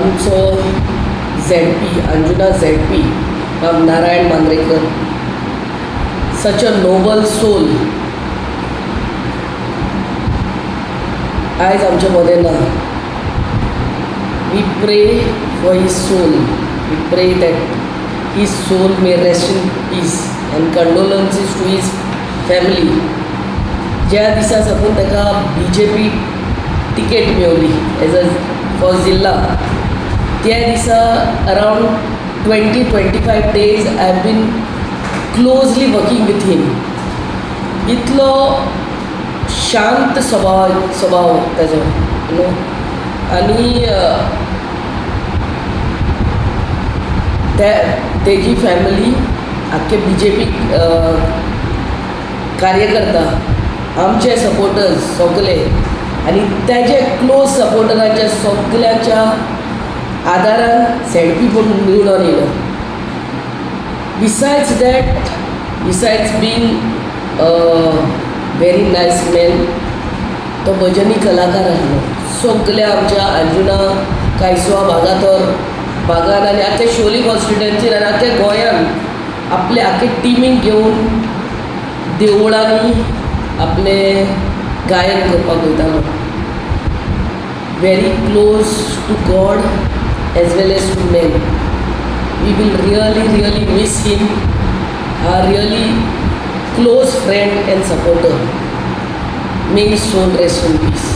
आमचो ZP Anjuna ZP Ram Narayan Mandrekar, such a noble soul आयज आमचे मदें ना. We pray for his soul, we pray that his soul may rest in peace and condolences to his family. ज्या दिसा साकून ताका BJP टिकेट मेवली एज अ फॉर जिल्ला, त्या दिसा अरावंड 20-25 days I have been closely working with him. इतलो शांत स्वभाव ताजो नो. आनी तेजी फॅमिली आख्खे BJP कार्यकर्ता, आमचे सपोर्टर्स सगळे आनी ताजे क्लोज सपोर्टरांच्या सगळ्याच्या आदारान झेडपी पूण निवडून येयलो. Besides that, besides being very nice man, तो भजनी कलाकार आसलो. सगळ्या आमच्या अंजुना कांयसुवा भागान आनी आख्या शिवोली कॉन्स्टिट्युएन्सीन आनी आख्या गोंयान आपले आख्खे टिमीक घेवन देवळांनी आपले गायन करपाक वयतालो. Very close to God as well as to man. We will really miss him, a really close friend and supporter. May his soul rest in piece.